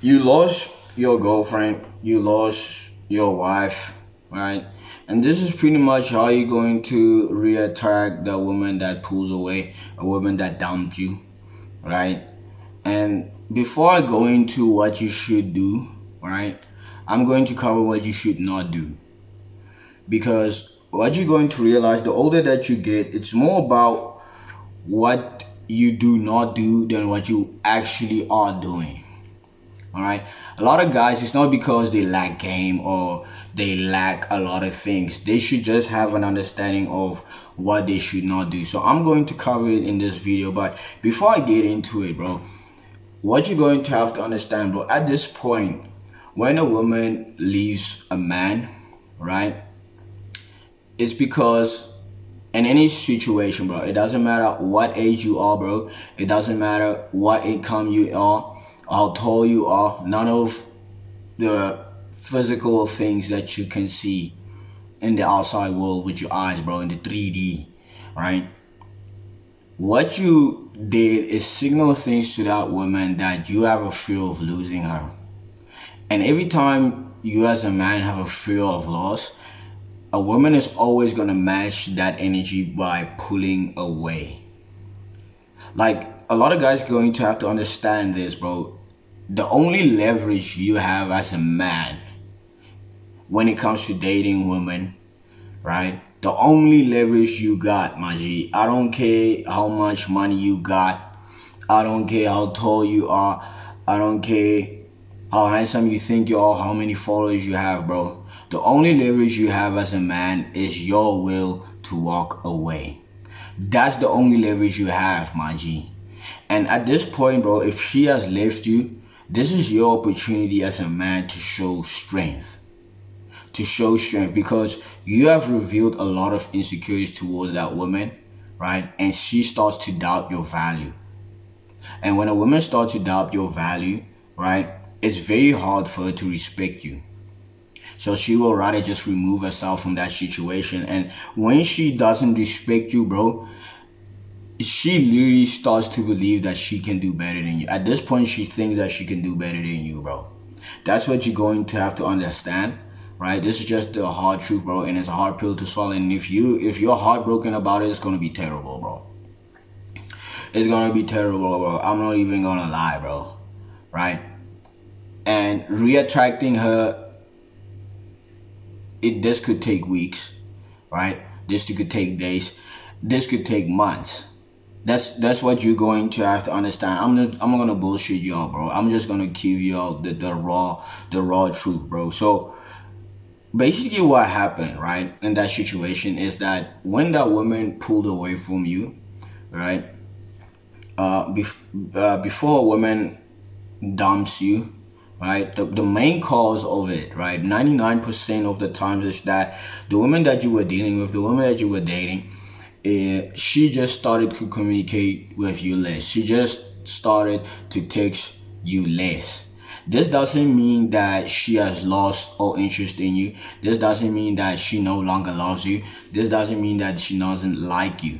You lost your girlfriend, you lost your wife, right? And this is pretty much how you're going to reattract the woman that pulls away, a woman that dumped you, right? And before I go into what you should do, right, I'm going to cover what you should not do. Because what you're going to realize, the older that you get, it's more about what you do not do than what you actually are doing. All right. A lot of guys, it's not because they lack game or they lack a lot of things. They should just have an understanding of what they should not do. So I'm going to cover it in this video. But before I get into it, bro, what you're going to have to understand, bro, at this point, when a woman leaves a man, right, it's because in any situation, bro, it doesn't matter what age you are, bro. It doesn't matter what income you are, how tall you are. None of the physical things that you can see in the outside world with your eyes, bro, in the 3D, right? What you did is signal things to that woman that you have a fear of losing her. And every time you as a man have a fear of loss, a woman is always going to match that energy by pulling away. Like, a lot of guys going to have to understand this, bro. The only leverage you have as a man when it comes to dating women, right? The only leverage you got, my G. I don't care how much money you got. I don't care how tall you are. I don't care how handsome you think you are, how many followers you have, bro. The only leverage you have as a man is your will to walk away. That's the only leverage you have, my G. And at this point, bro, if she has left you, this is your opportunity as a man to show strength. To show strength, because you have revealed a lot of insecurities towards that woman, right? And she starts to doubt your value. And when a woman starts to doubt your value, right, it's very hard for her to respect you. So she will rather just remove herself from that situation. And when she doesn't respect you, bro, she literally starts to believe that she can do better than you. At this point, she thinks that she can do better than you, bro. That's what you're going to have to understand, right? This is just the hard truth, bro, and it's a hard pill to swallow. And if you're heartbroken about it, it's gonna be terrible, bro. It's gonna be terrible, bro. I'm not even gonna lie, bro. Right? And reattracting her, this could take weeks, right? This could take days. This could take months. That's what you're going to have to understand. I'm not gonna bullshit y'all, bro. I'm just gonna give y'all the raw truth, bro. So basically what happened, right, in that situation is that when that woman pulled away from you, right, before a woman dumps you, right, the main cause of it, right, 99% of the times is that the woman that you were dealing with, the woman that you were dating, she just started to communicate with you less. She just started to text you less. This doesn't mean that she has lost all interest in you. This doesn't mean that she no longer loves you. This doesn't mean that she doesn't like you.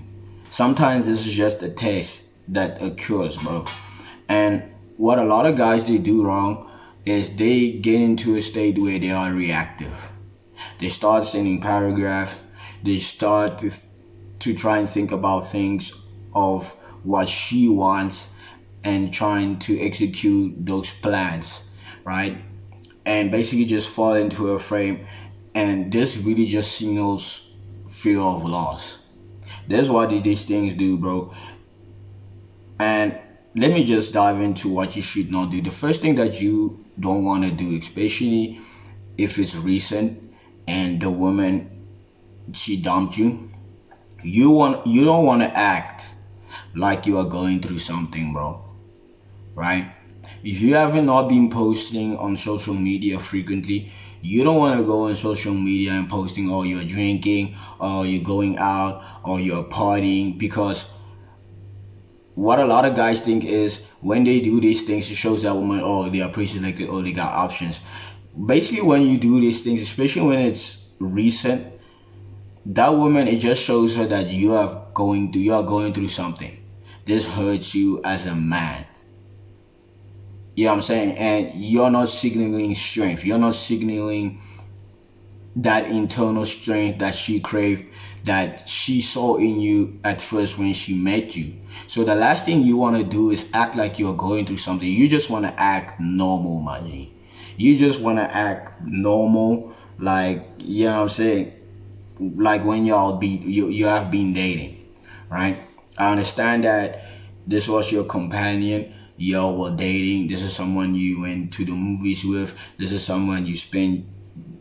Sometimes this is just a test that occurs, bro. And what a lot of guys they do wrong is they get into a state where they are reactive. They start sending paragraphs. They start to try and think about things of what she wants and trying to execute those plans, right? And basically just fall into a frame. And this really just signals fear of loss. That's what these things do, bro. And let me just dive into what you should not do. The first thing that you don't want to do, especially if it's recent and the woman, she dumped you, you don't want to act like you are going through something, bro. Right? If you haven't not been posting on social media frequently, you don't want to go on social media and posting, oh, you're drinking, or you're going out, or you're partying, because what a lot of guys think is when they do these things, it shows that woman, oh, they are pre-selected, or they got options. Basically, when you do these things, especially when it's recent, that woman, it just shows her that you are going through something. This hurts you as a man. You know what I'm saying? And you're not signaling strength. You're not signaling that internal strength that she craved, that she saw in you at first when she met you. So the last thing you want to do is act like you're going through something. You just want to act normal, Maji. You just want to act normal, like, you know what I'm saying? Like when you have been dating, right? I understand that this was your companion. Y'all were dating. This is someone you went to the movies with. This is someone you spent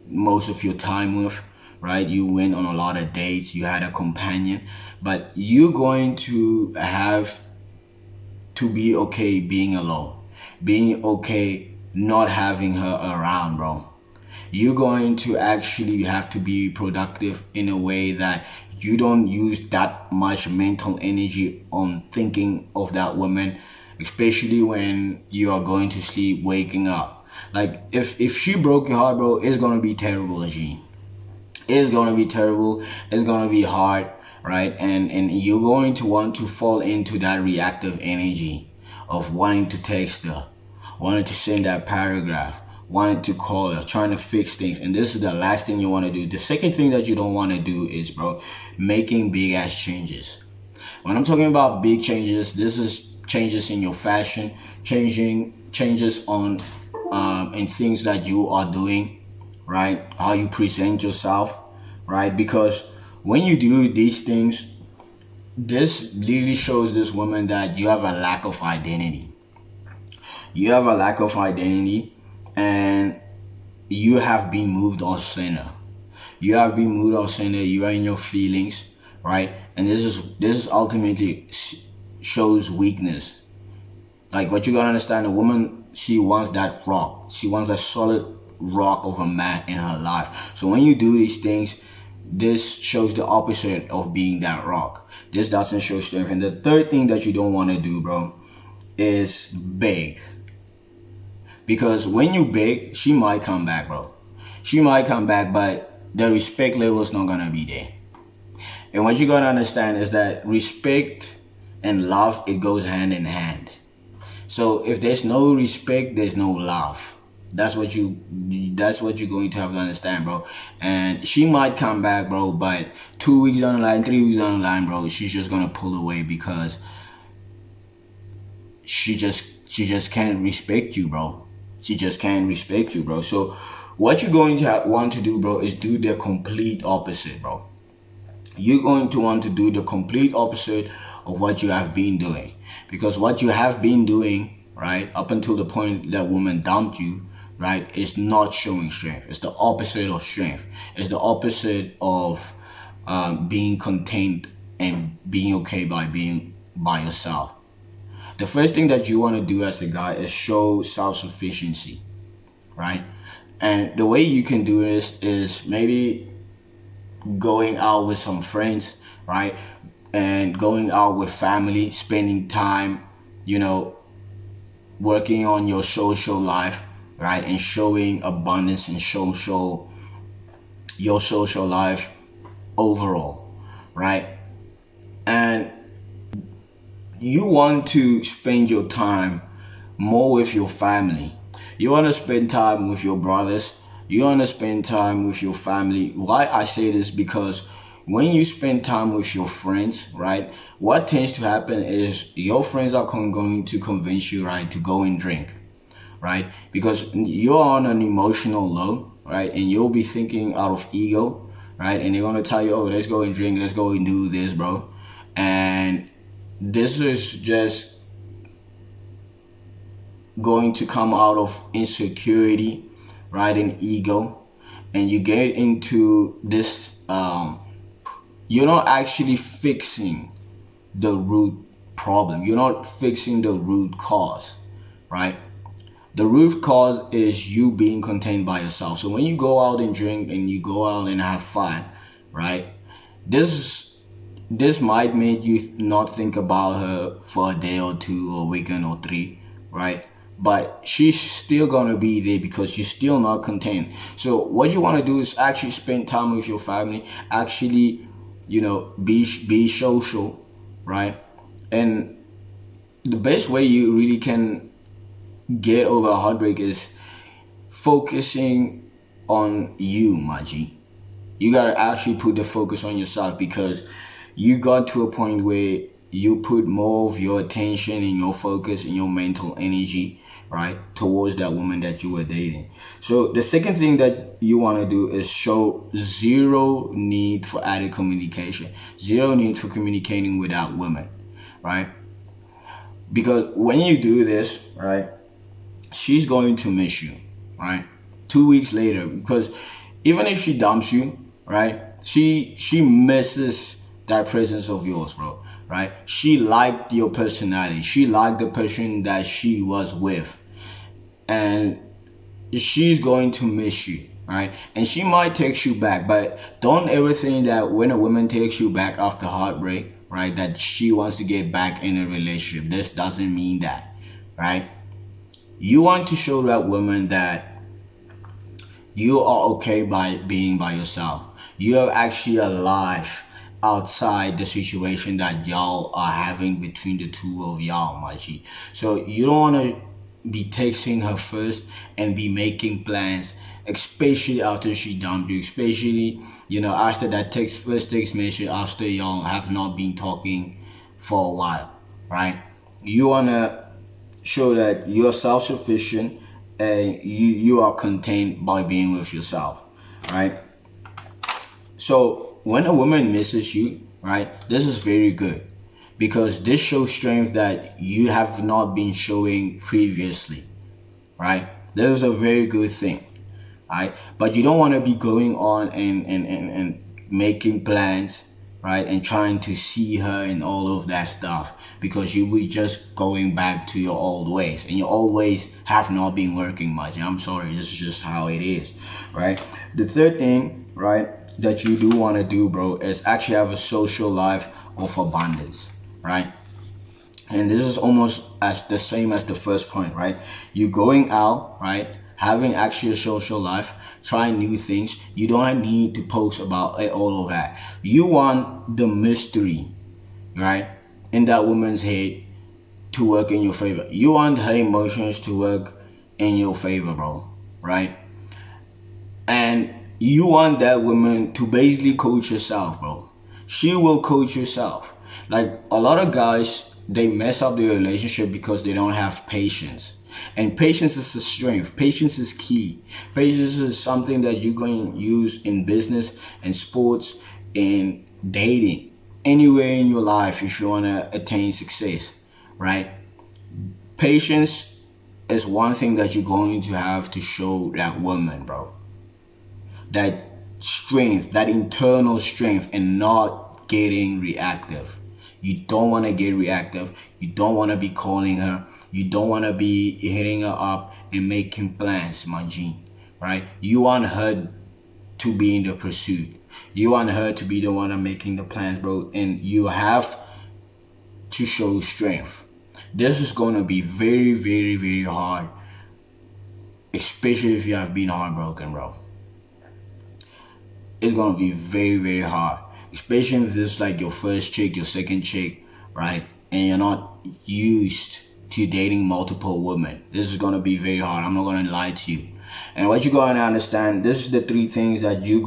most of your time with, right? You went on a lot of dates. You had a companion, but you're going to have to be okay being alone, being okay not having her around, bro. You're going to actually have to be productive in a way that you don't use that much mental energy on thinking of that woman, especially when you are going to sleep, waking up. Like if she broke your heart, bro, it's gonna be terrible, G. It's gonna be terrible. It's gonna be hard, right? And you're going to want to fall into that reactive energy of wanting to text her, wanting to send that paragraph, wanting to call her, trying to fix things. And this is the last thing you want to do. The second thing that you don't want to do is, bro, making big ass changes. When I'm talking about big changes, this is changes in your fashion, changes on in things that you are doing, right? How you present yourself, right? Because when you do these things, this really shows this woman that you have a lack of identity. You have a lack of identity, and you have been moved on center. You have been moved on center. You are in your feelings, right? And this is ultimately shows weakness. Like, what you gotta understand, a woman, she wants that rock. She wants a solid rock of a man in her life. So when you do these things, this shows the opposite of being that rock. This doesn't show strength. And the third thing that you don't want to do, bro, is beg. Because when you beg, she might come back, bro. She might come back, but the respect level is not gonna be there. And what you gotta understand is that respect and love, it goes hand in hand. So if there's no respect, there's no love. That's what you're going to have to understand, bro. And she might come back, bro, but 2 weeks down the line, 3 weeks down the line, bro, she's just gonna pull away because she just can't respect you, bro. She just can't respect you, bro. So what you're going to want to do, bro, is do the complete opposite, bro. You're going to want to do the complete opposite of what you have been doing. Because what you have been doing, right, up until the point that woman dumped you, right, is not showing strength. It's the opposite of strength. It's the opposite of being content and being okay by being by yourself. The first thing that you want to do as a guy is show self-sufficiency, right? And the way you can do this is maybe going out with some friends, right? And going out with family, spending time, you know, working on your social life, right? And showing abundance and your social life overall, right? And you want to spend your time more with your family. You want to spend time with your brothers. You want to spend time with your family. Why I say this? Because when you spend time with your friends, right, what tends to happen is your friends are going to convince you, right, to go and drink, right? Because you're on an emotional low, right? And you'll be thinking out of ego, right? And they're going to tell you, oh, let's go and drink. Let's go and do this, bro. And this is just going to come out of insecurity, right, and ego. And you get into this, you're not actually fixing the root problem. You're not fixing the root cause, right? The root cause is you being contained by yourself. So when you go out and drink and you go out and have fun, right, this might make you not think about her for a day or two or a weekend or three, right? But she's still gonna be there because you're still not contained. So what you want to do is actually spend time with your family, actually, you know, be social, right? And the best way you really can get over a heartbreak is focusing on you, my G. You gotta actually put the focus on yourself, because you got to a point where you put more of your attention and your focus and your mental energy, right, towards that woman that you were dating. So the second thing that you want to do is show zero need for added communication, zero need for communicating without women, right? Because when you do this, right, she's going to miss you, right? 2 weeks later, because even if she dumps you, right, she misses that presence of yours, bro, right? She liked your personality. She liked the person that she was with, and she's going to miss you, right? And she might text you back, but don't ever think that when a woman takes you back after heartbreak, right, that she wants to get back in a relationship. This doesn't mean that, right? You want to show that woman that you are okay by being by yourself. You're actually alive outside the situation that y'all are having between the two of y'all, my G. So you don't want to be texting her first and be making plans, especially after she dumped you, especially, after that first text message, after y'all have not been talking for a while, right? You want to show that you're self-sufficient and you are contained by being with yourself, right? So when a woman misses you, right, this is very good, because this shows strength that you have not been showing previously, right? This is a very good thing, right? But you don't want to be going on and making plans, right, and trying to see her and all of that stuff, because you will be just going back to your old ways, and your old ways have not been working much. I'm sorry, this is just how it is, right? The third thing, right, that you do want to do, bro, is actually have a social life of abundance, right? And this is almost as the same as the first point, right? You going out, right, having actually a social life, trying new things. You don't need to post about all of that. You want the mystery, right, in that woman's head to work in your favor. You want her emotions to work in your favor, bro, right? And you want that woman to basically coach yourself, bro. She will coach yourself. Like, a lot of guys, they mess up their relationship because they don't have patience. And patience is a strength. Patience is key. Patience is something that you're going to use in business and sports, in dating, anywhere in your life if you want to attain success, right? Patience is one thing that you're going to have to show that woman, bro. That strength, that internal strength, and not getting reactive. You don't want to get reactive. You don't want to be calling her. You don't want to be hitting her up and making plans, my G, right? You want her to be in the pursuit. You want her to be the one making the plans, bro. And you have to show strength. This is going to be very, very, very hard, especially if you have been heartbroken, bro. It's going to be very, very hard, especially if this is like your first chick, your second chick, right? And you're not used to dating multiple women. This is going to be very hard. I'm not going to lie to you. And what you're going to understand, this is the three things that you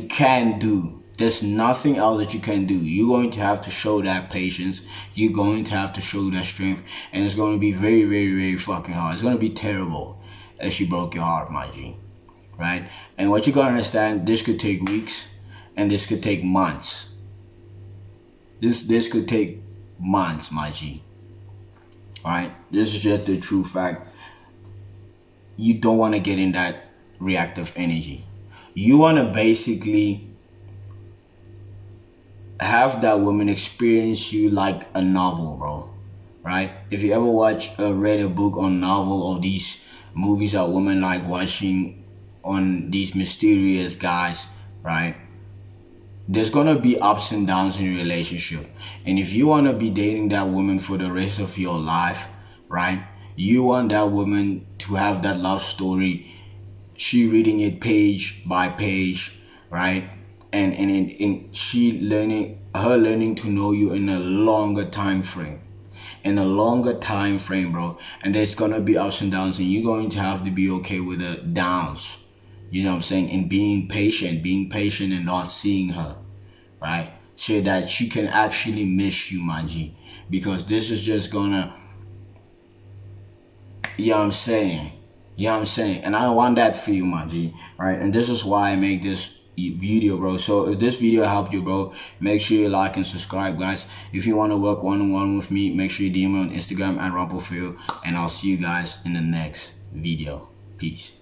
can do. There's nothing else that you can do. You're going to have to show that patience. You're going to have to show that strength. And it's going to be very, very, very fucking hard. It's going to be terrible if she broke your heart, my G. Right? And what you gotta understand, this could take weeks, and this could take months. This could take months, my G. Alright? This is just the true fact. You don't want to get in that reactive energy. You want to basically have that woman experience you like a novel, bro. Right? If you ever read a book on novel, or these movies that women like watching on these mysterious guys, right? There's gonna be ups and downs in your relationship. And if you wanna be dating that woman for the rest of your life, right? You want that woman to have that love story, she reading it page by page, right? And she learning to know you in a longer time frame. in a longer time frame, bro. And there's gonna be ups and downs, and you're going to have to be okay with the downs. You know what I'm saying? And being patient and not seeing her, right? So that she can actually miss you, my G. Because this is just gonna, you know what I'm saying? You know what I'm saying? And I don't want that for you, my G, right? And this is why I make this video, bro. So if this video helped you, bro, make sure you like and subscribe, guys. If you want to work one-on-one with me, make sure you DM me on Instagram at Rumplefield, and I'll see you guys in the next video. Peace.